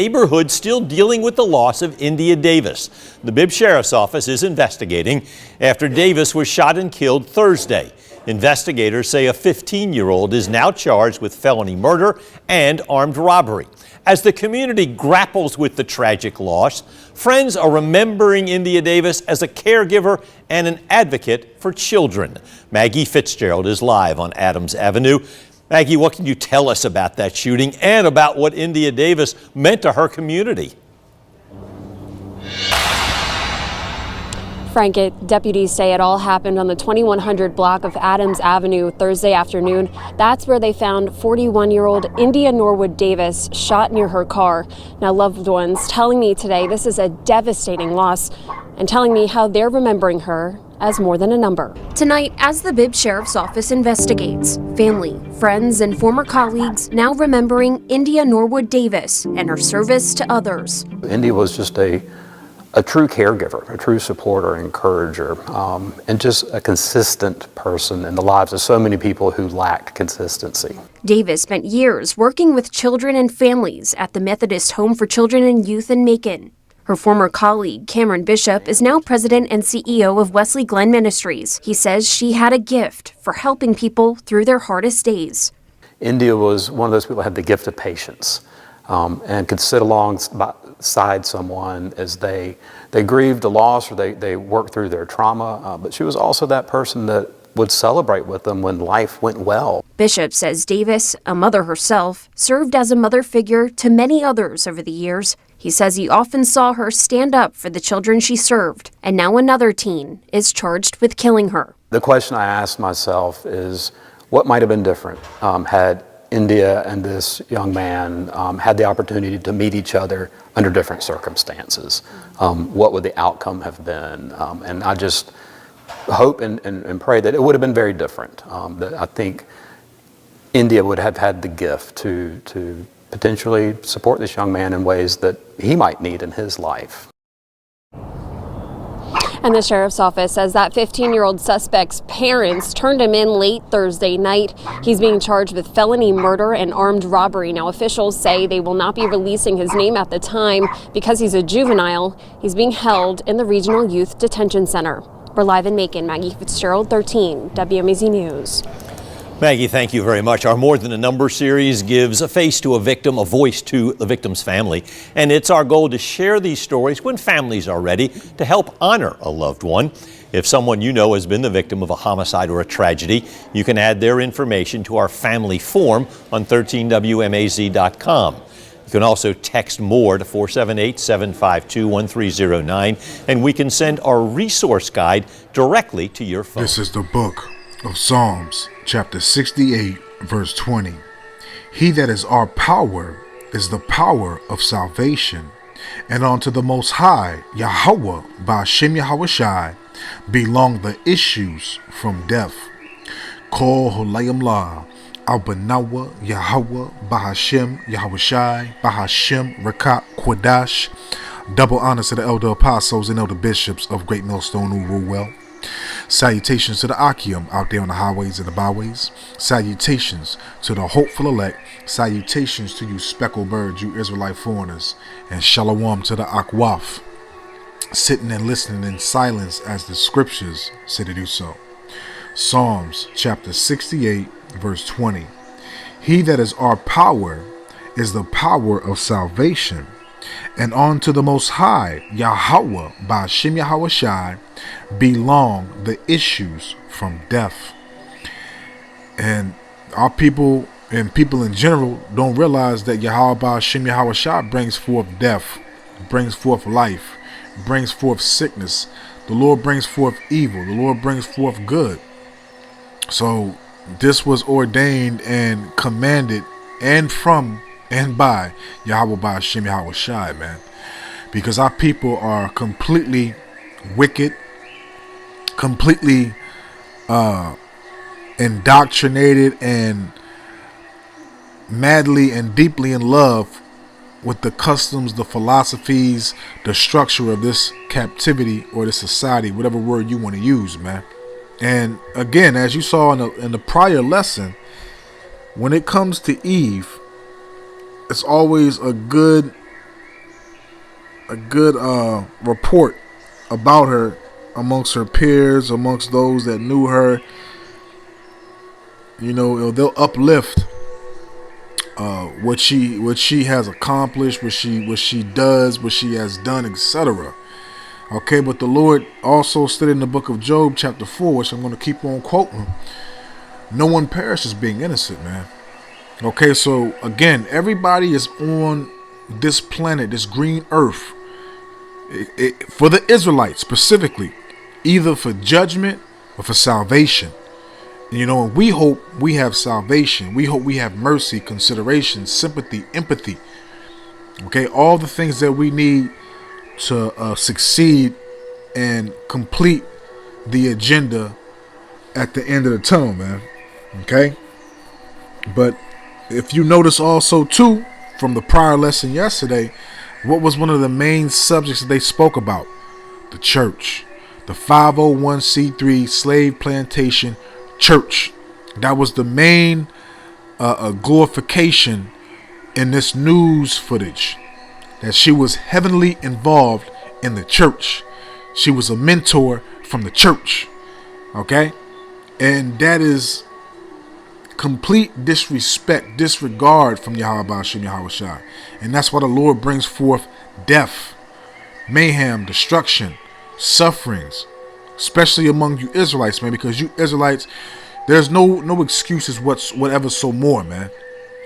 neighborhood still dealing with the loss of India Davis. The Bibb Sheriff's Office is investigating after Davis was shot and killed Thursday. Investigators say a 15-year-old is now charged with felony murder and armed robbery. As the community grapples with the tragic loss, friends are remembering India Davis as a caregiver and an advocate for children. Maggie Fitzgerald is live on Adams Avenue. Maggie, what can you tell us about that shooting and about what India Davis meant to her community? Frank, deputies say it all happened on the 2100 block of Adams Avenue Thursday afternoon. That's where they found 41-year-old India Norwood Davis shot near her car. Now, loved ones telling me today this is a devastating loss and telling me how they're remembering her as more than a number. Tonight, as the Bibb Sheriff's Office investigates, family, friends, and former colleagues now remembering India Norwood Davis and her service to others. India was just a true caregiver, a true supporter, encourager, and just a consistent person in the lives of so many people who lacked consistency. Davis spent years working with children and families at the Methodist Home for Children and Youth in Macon. Her former colleague, Cameron Bishop, is now president and CEO of Wesley Glen Ministries. He says she had a gift for helping people through their hardest days. India was one of those people who had the gift of patience and could sit alongside someone as they grieved the loss or they worked through their trauma. But she was also that person that would celebrate with them when life went well. Bishop says Davis, a mother herself, served as a mother figure to many others over the years. He says he often saw her stand up for the children she served, and now another teen is charged with killing her. The question I asked myself is, what might have been different had India and this young man had the opportunity to meet each other under different circumstances? What would the outcome have been? And I just hope and pray that it would have been very different. That I think India would have had the gift to potentially support this young man in ways that he might need in his life. And the sheriff's office says that 15-year-old suspect's parents turned him in late Thursday night. He's being charged with felony murder and armed robbery. Now, officials say they will not be releasing his name at the time because he's a juvenile. He's being held in the Regional Youth Detention Center. We're live in Macon. Maggie Fitzgerald, 13, WMAZ News. Maggie, thank you very much. Our More Than a Number series gives a face to a victim, a voice to the victim's family. And it's our goal to share these stories when families are ready to help honor a loved one. If someone you know has been the victim of a homicide or a tragedy, you can add their information to our family form on 13WMAZ.com. You can also text MORE to 478-752-1309, and we can send our resource guide directly to your phone. This is the book of Psalms, chapter 68, verse 20. He that is our power is the power of salvation, and unto the Most High, Yahweh, Ba'ashem Yahawashi, belong the issues from death. Kol Holayim La, Al-Banawa, Yahweh, Ba'ashem Yahawashi, Ba'ashem Rakat Quadash. Double honors to the elder apostles and elder bishops of Great Millstone who rule well. Salutations to the Akim out there on the highways and the byways. Salutations to the hopeful elect. Salutations to you speckled birds, you Israelite foreigners. And shalom to the Akwaf, sitting and listening in silence as the scriptures say to do so. Psalms chapter 68, verse 20. He that is our power is the power of salvation, and unto the Most High, Yahweh, Ba'ashem Yahawashi, belong the issues from death. And our people and people in general don't realize that Yahweh, Ba'ashem Yahawashi brings forth death, brings forth life, brings forth sickness. The Lord brings forth evil. The Lord brings forth good. So this was ordained and commanded and from and by Yahweh Ba'ashem Yahawashi, man. Because our people are completely wicked, completely indoctrinated and madly and deeply in love with the customs, the philosophies, the structure of this captivity or this society, whatever word you want to use, man. And again, as you saw in the prior lesson, when it comes to Eve, it's always a good report about her amongst her peers, amongst those that knew her. You know, they'll uplift what she has accomplished, what she does, what she has done, etc. Okay, but the Lord also stated in the book of Job, chapter 4, which I'm going to keep on quoting, no one perishes being innocent, man. Okay, so again, everybody is on this planet, this green earth, for the Israelites specifically, either for judgment or for salvation. You know, and we hope we have salvation. We hope we have mercy, consideration, sympathy, empathy. Okay, all the things that we need to succeed and complete the agenda at the end of the tunnel, man. Okay, but if you notice also too from the prior lesson yesterday, what was one of the main subjects that they spoke about? The church, the 501c3 slave plantation church. That was the main glorification in this news footage, that she was heavily involved in the church. She was a mentor from the church. Okay, and that is complete disregard from Yahweh Ba'ashem Yahweh Shai. And that's why the Lord brings forth death, mayhem, destruction, sufferings, especially among you Israelites, man, because you Israelites, there's no excuses whatever so more, man.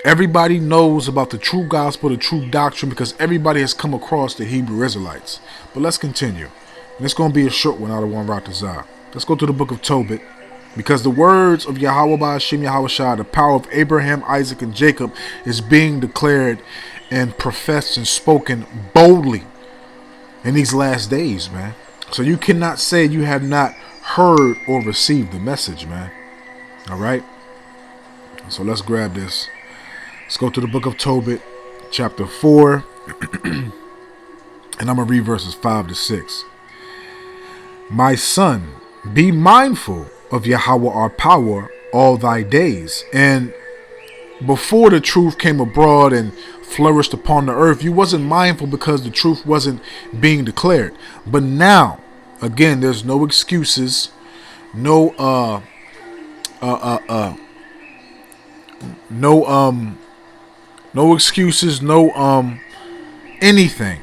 Everybody knows about the true gospel, the true doctrine, because everybody has come across the Hebrew Israelites. But let's continue. And it's going to be a short one out of one Ratazah. Let's go to the book of Tobit. Because the words of Yahweh Ba'ashem Yahweh Shai, the power of Abraham, Isaac, and Jacob, is being declared and professed and spoken boldly in these last days, man. So you cannot say you have not heard or received the message, man. All right. So let's grab this. Let's go to the book of Tobit, chapter 4. And I'm going to read verses 5 to 6. My son, be mindful of Yahweh our power all thy days. And before the truth came abroad and flourished upon the earth, you wasn't mindful because the truth wasn't being declared. But now, again, there's no excuses, no excuses, no anything.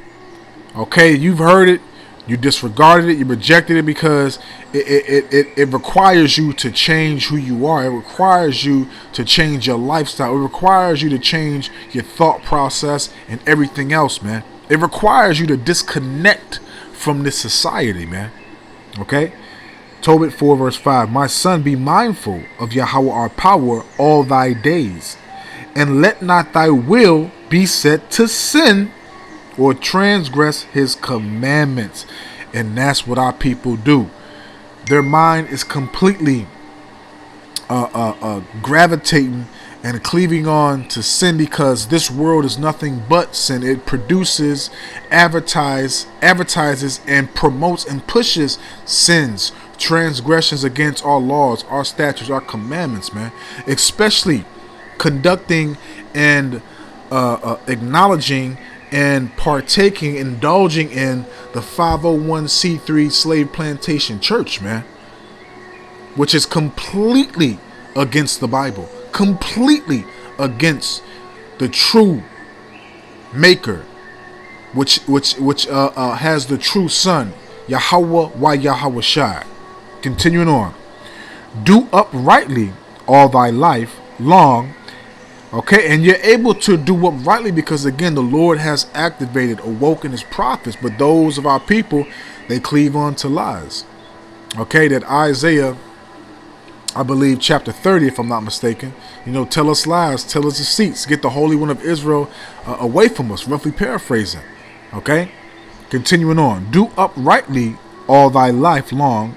Okay, you've heard it, you disregarded it, you rejected it because it requires you to change who you are. It requires you to change your lifestyle. It requires you to change your thought process and everything else, man. It requires you to disconnect from this society, man. Okay? Tobit 4 verse 5. My son, be mindful of Yahweh our power all thy days, and let not thy will be set to sin or transgress his commandments. And that's what our people do. Their mind is completely gravitating and cleaving on to sin, because this world is nothing but sin. It produces, advertises, and promotes and pushes sins, transgressions against our laws, our statutes, our commandments, man. Especially conducting and acknowledging and partaking, indulging in the 501c3 slave plantation church, man, which is completely against the Bible, completely against the true maker, which has the true son, Yahweh wa Yahweh Shai. Continuing on. Do uprightly all thy life long. Okay, and you're able to do uprightly because, again, the Lord has activated, awoken his prophets. But those of our people, they cleave on to lies. Okay, that Isaiah, I believe, chapter 30, if I'm not mistaken, tell us lies, tell us deceits, get the Holy One of Israel away from us, roughly paraphrasing. Okay, continuing on. Do uprightly all thy life long,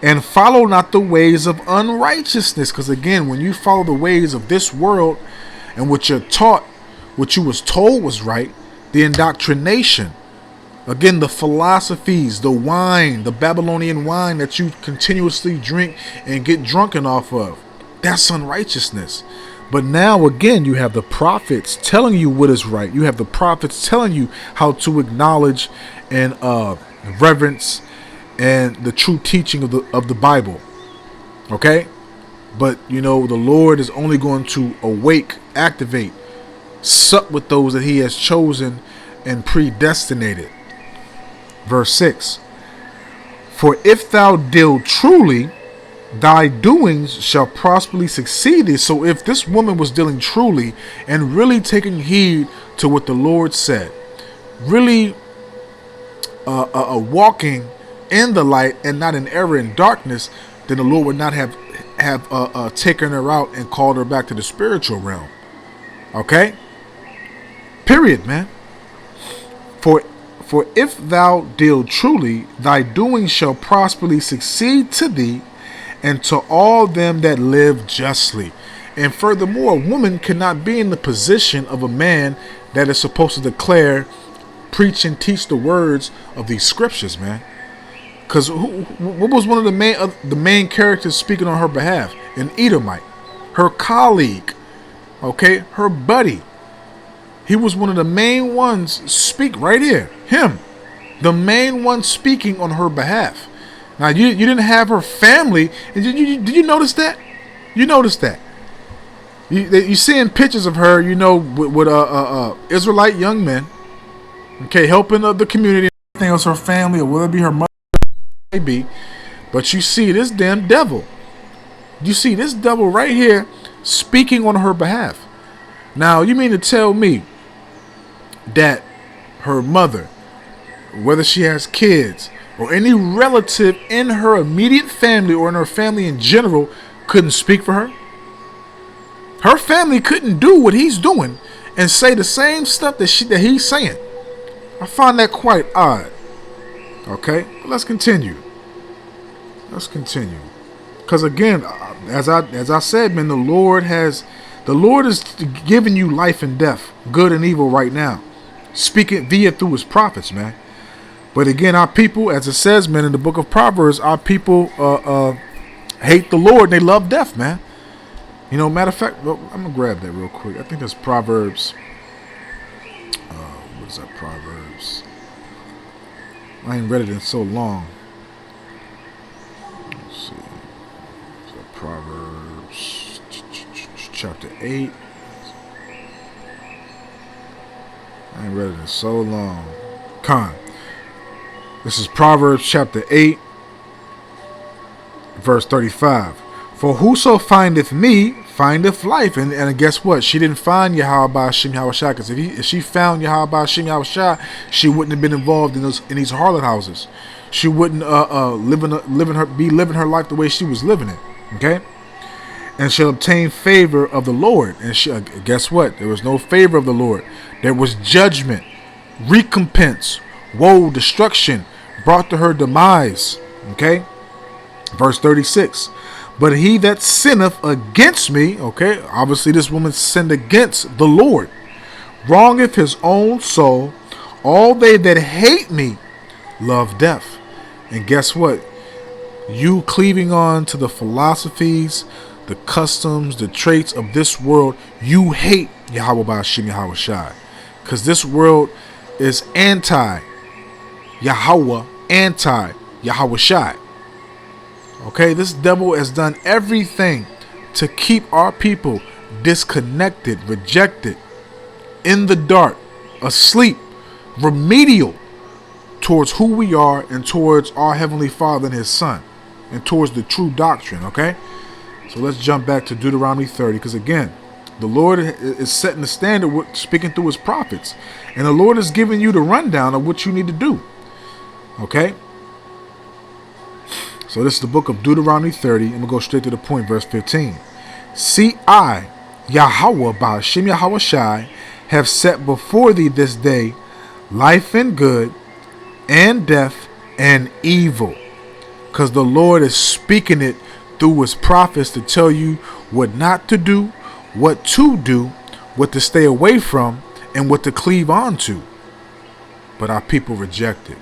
and follow not the ways of unrighteousness. Because, again, when you follow the ways of this world, and what you're taught, what you was told was right, the indoctrination, again, the philosophies, the wine, the Babylonian wine that you continuously drink and get drunken off of, that's unrighteousness. But now again, you have the prophets telling you what is right. You have the prophets telling you how to acknowledge and reverence and the true teaching of the Bible. Okay? But you know, the Lord is only going to activate, sup with those that he has chosen and predestinated. Verse 6. For if thou deal truly, thy doings shall prosperly succeed thee. So if this woman was dealing truly and really taking heed to what the Lord said, really walking in the light and not in error and darkness, then the Lord would not have taken her out and called her back to the spiritual realm. Okay? Period, man. For if thou deal truly, thy doings shall prosperly succeed to thee and to all them that live justly. And furthermore, a woman cannot be in the position of a man that is supposed to declare, preach, and teach the words of these scriptures, man. Because what was one of the main characters speaking on her behalf? An Edomite, her colleague, okay, her buddy. He was one of the main ones speak right here. Him, the main one speaking on her behalf. Now you didn't have her family. Did you notice that? You noticed that? You seeing pictures of her, you know, with Israelite young men, okay, helping the community. Everything else, her family, or whether it be her mother, maybe. But you see this damn devil. You see this devil right here speaking on her behalf. Now you mean to tell me that her mother, whether she has kids or any relative in her immediate family or in her family in general, couldn't speak for her? Her family couldn't do what he's doing and say the same stuff that he's saying. I find that quite odd. Okay, let's continue. Because again, as I said, man, the Lord is giving you life and death, good and evil right now, speaking via through his prophets, man. But again, our people, as it says, man, in the book of Proverbs, our people hate the Lord and they love death, man. You know, matter of fact, well, I'm gonna grab that real quick. I think that's Proverbs. What is that? Proverbs. I ain't read it in so long. Let's see. So Proverbs chapter 8. I ain't read it in so long. This is Proverbs chapter 8, verse 35. For whoso findeth me findeth life. And guess what? She didn't find Yahweh Ba'ashim Yahushua, because if she found Yahweh Ba'ashim Yahushua, she wouldn't have been involved in these harlot houses. She wouldn't be living her life the way she was living it. Okay? And shall obtain favor of the Lord. And guess what? There was no favor of the Lord. There was judgment, recompense, woe, destruction brought to her demise. Okay? Verse 36. But he that sinneth against me, okay, obviously this woman sinned against the Lord, wrongeth his own soul. All they that hate me love death. And guess what? You cleaving on to the philosophies, the customs, the traits of this world, you hate Yahweh Ba'ashim Yahushua. Because this world is anti-Yahweh, anti-Yahushua. Okay, this devil has done everything to keep our people disconnected, rejected, in the dark, asleep, remedial towards who we are and towards our Heavenly Father and His Son and towards the true doctrine, okay? So let's jump back to Deuteronomy 30, because again, the Lord is setting the standard, speaking through His prophets, and the Lord is giving you the rundown of what you need to do, okay? So this is the book of Deuteronomy 30. I'm going to go straight to the point, verse 15. See, I, Yahweh Ba'ashim Yahushua, have set before thee this day life and good, and death and evil. Because the Lord is speaking it through His prophets to tell you what not to do, what to do, what to stay away from, and what to cleave on to. But our people reject it.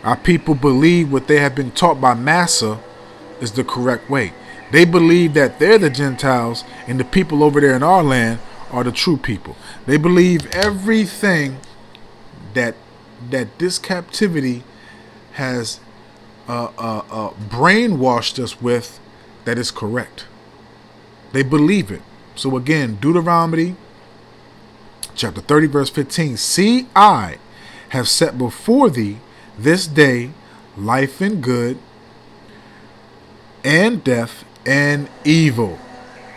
Our people believe what they have been taught by Massa is the correct way. They believe that they're the Gentiles and the people over there in our land are the true people. They believe everything that this captivity has brainwashed us with, that is correct. They believe it. So again, Deuteronomy chapter 30 verse 15. See, I have set before thee this day life and good, and death and evil.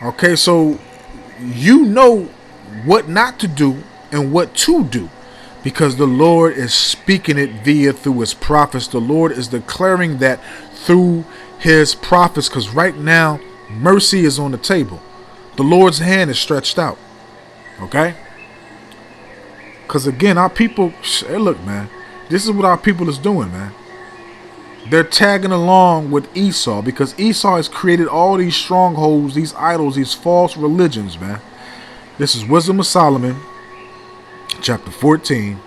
Okay, so you know what not to do and what to do, because the Lord is speaking it through his prophets. The Lord is declaring that through his prophets, because right now mercy is on the table. The Lord's hand is stretched out. Okay, because again, our people, hey, look, man, this is what our people is doing, man. They're tagging along with Esau, because Esau has created all these strongholds, these idols, these false religions, man. This is Wisdom of Solomon, chapter 14.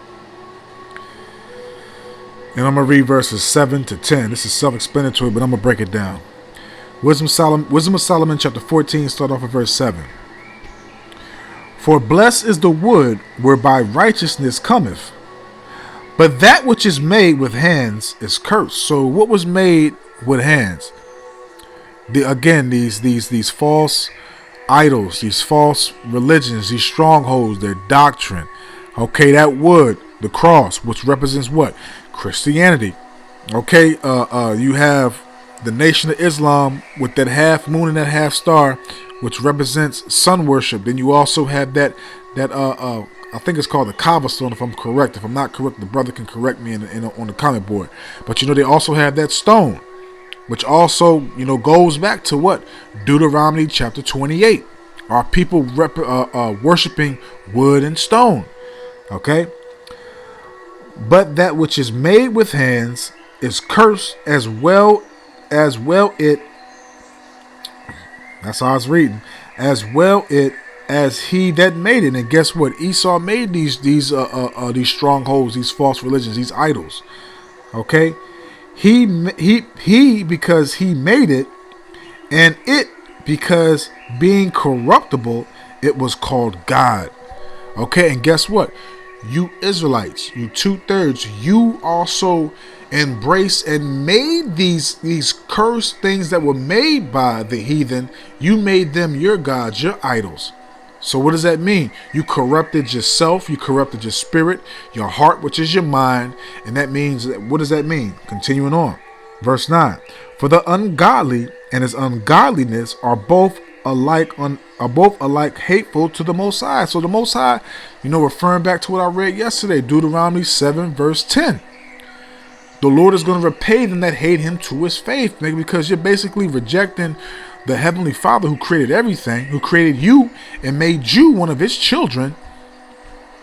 And I'm going to read verses 7 to 10. This is self-explanatory, but I'm going to break it down. Wisdom of Solomon, chapter 14, start off at verse 7. For blessed is the wood whereby righteousness cometh, but that which is made with hands is cursed. So what was made with hands? Again, these false idols, these false religions, these strongholds, their doctrine. Okay, that wood, the cross, which represents what? Christianity. Okay, you have the Nation of Islam with that half moon and that half star, which represents sun worship. Then you also have that I think it's called the Kaaba stone, if I'm correct. If I'm not correct, the brother can correct me on the comment board. But they also have that stone, which also goes back to what? Deuteronomy chapter 28. Our people worshiping wood and stone. Okay. But that which is made with hands is cursed, as well it. That's how I was reading. As well it as he that made it. And guess what? Esau made these strongholds, these false religions, these idols. Okay, he because he made it, and it because being corruptible, it was called God. Okay, and guess what? You Israelites, you 2/3, you also embraced and made these cursed things that were made by the heathen. You made them your gods, your idols. So what does that mean? You corrupted yourself, you corrupted your spirit, your heart, which is your mind, and that means, what does that mean? Continuing on, verse 9. For the ungodly and his ungodliness are both alike hateful to the Most High. So the Most High, referring back to what I read yesterday, Deuteronomy 7 verse 10. The Lord is going to repay them that hate him to his face, because you're basically rejecting the Heavenly Father who created everything, who created you and made you one of his children,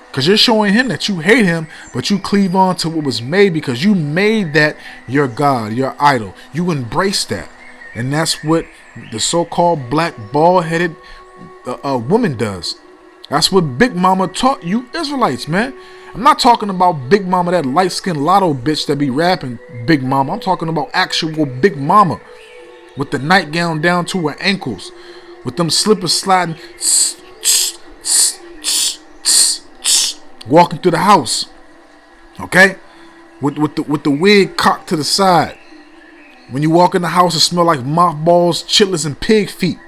because you're showing him that you hate him, but you cleave on to what was made, because you made that your God, your idol. You embrace that. And that's what the so-called black bald-headed woman does. That's what Big Mama taught you Israelites, man. I'm not talking about Big Mama, that light-skinned lotto bitch that be rapping Big Mama. I'm talking about actual Big Mama with the nightgown down to her ankles, with them slippers sliding, walking through the house. Okay, with the wig cocked to the side. When you walk in the house, it smell like mothballs, chitlins, and pig feet.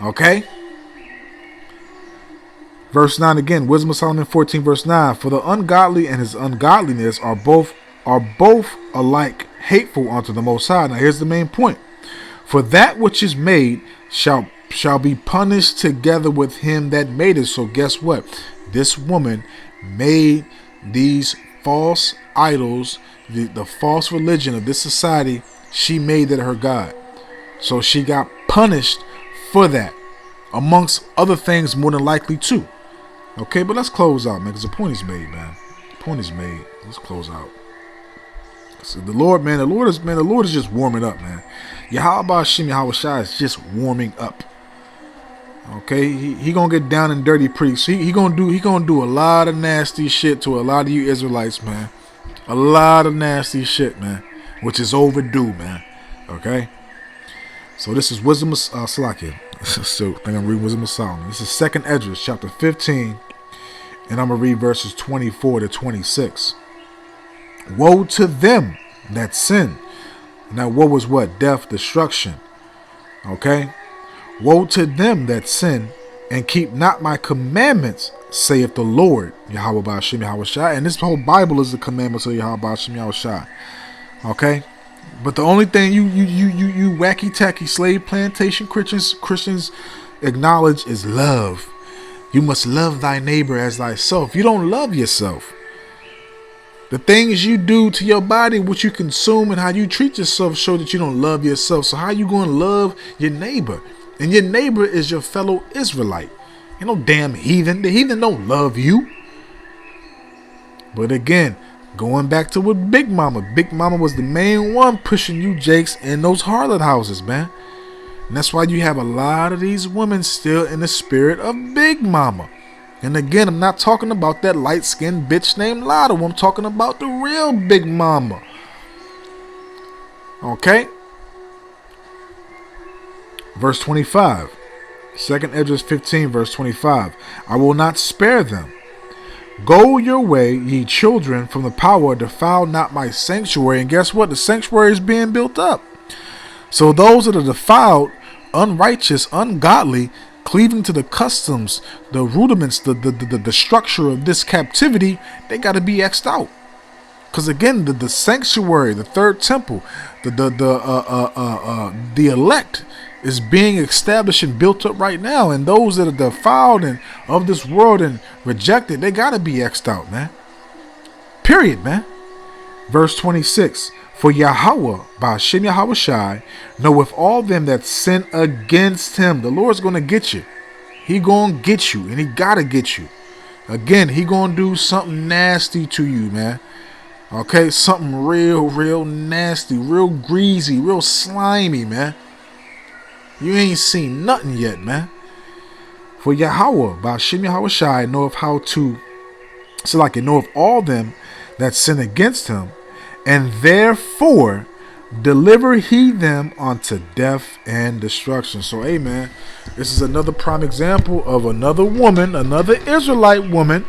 Okay. Verse 9 again, Wisdom of Solomon 14 verse 9. For the ungodly and his ungodliness are both alike hateful unto the Most High. Now here's the main point. For that which is made shall be punished together with him that made it. So guess what? This woman made these false idols, the false religion of this society. She made that her God. So she got punished for that, amongst other things more than likely too. Okay, but let's close out, man, because the point is made, man. The point is made. Let's close out. So the Lord is just warming up, man. Yahweh Hashem Yahweh Shai is just warming up. Okay, he gonna get down and dirty pretty. So he gonna do a lot of nasty shit to a lot of you Israelites, man. A lot of nasty shit, man, which is overdue, man. Okay. So this is Wisdom of Salakia. So I think I'm reading Wisdom of Solomon. This is 2nd Esdras chapter 15, and I'm going to read verses 24 to 26. Woe to them that sin. Now woe was what? Death, destruction. Okay? Woe to them that sin and keep not my commandments, saith the Lord, Yahweh Ba'ashem Yahweh Shai. And this whole Bible is the commandments of Yahweh Ba'ashem Yahweh Shai. Okay? But the only thing you wacky tacky slave plantation Christians acknowledge is love. You must love thy neighbor as thyself. You don't love yourself. The things you do to your body, what you consume, and how you treat yourself show that you don't love yourself. So how you going to love your neighbor? And your neighbor is your fellow Israelite. You know, damn heathen. The heathen don't love you. But again, going back to what Big Mama. Big Mama was the main one pushing you jakes in those harlot houses, man. And that's why you have a lot of these women still in the spirit of Big Mama. And again, I'm not talking about that light-skinned bitch named Lotto. I'm talking about the real Big Mama. Okay? Verse 25. 2nd Esdras 15, verse 25. I will not spare them. Go your way, ye children, from the power, defile not my sanctuary. And guess what? The sanctuary is being built up. So those that are defiled, unrighteous, ungodly, cleaving to the customs, the rudiments, the structure of this captivity, they got to be X'd out. Because again, the sanctuary, the third temple, the elect is being established and built up right now. And those that are defiled and of this world and rejected, they got to be X'd out, man. Period, man. Verse 26. For Yahweh, Ba'ashem Yahweh Shai, knoweth all them that sin against him. The Lord's going to get you. He going to get you, and he got to get you. Again, he going to do something nasty to you, man. Okay, something real nasty, real greasy, real slimy, man. You ain't seen nothing yet, man. For Yahweh, Ba'ashem Yahweh Shai, knoweth how to, so like it knoweth all them that sin against him, and therefore deliver he them unto death and destruction. So, hey, man, this is another prime example of another woman, another Israelite woman,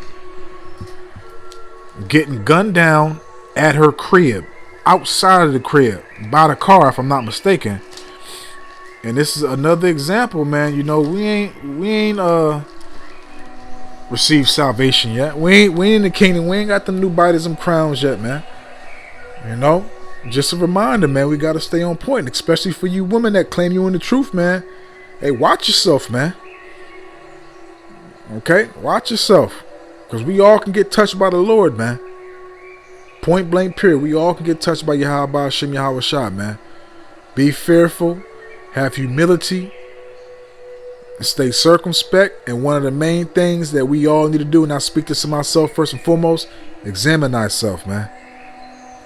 getting gunned down at her crib, outside of the crib, by the car, if I'm not mistaken. And this is another example, man. You know, we ain't received salvation yet. We ain't in the kingdom. We ain't got the new baptism crowns yet, man. You know, just a reminder, man, we got to stay on point, especially for you women that claim you in the truth, man. Hey, watch yourself, man. Okay? Watch yourself. Because we all can get touched by the Lord, man. Point blank, period. We all can get touched by Yahweh Ba'ashem Yahweh Shai, man. Be fearful. Have humility. And stay circumspect. And one of the main things that we all need to do, and I speak this to myself first and foremost, examine thyself, man.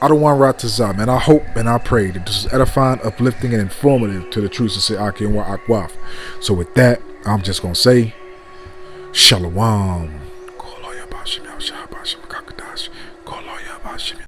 I don't want Ratazah, man. I hope and I pray that this is edifying, uplifting, and informative to the truth to say Aki and Akwaf. So with that, I'm just going to say, Shalom.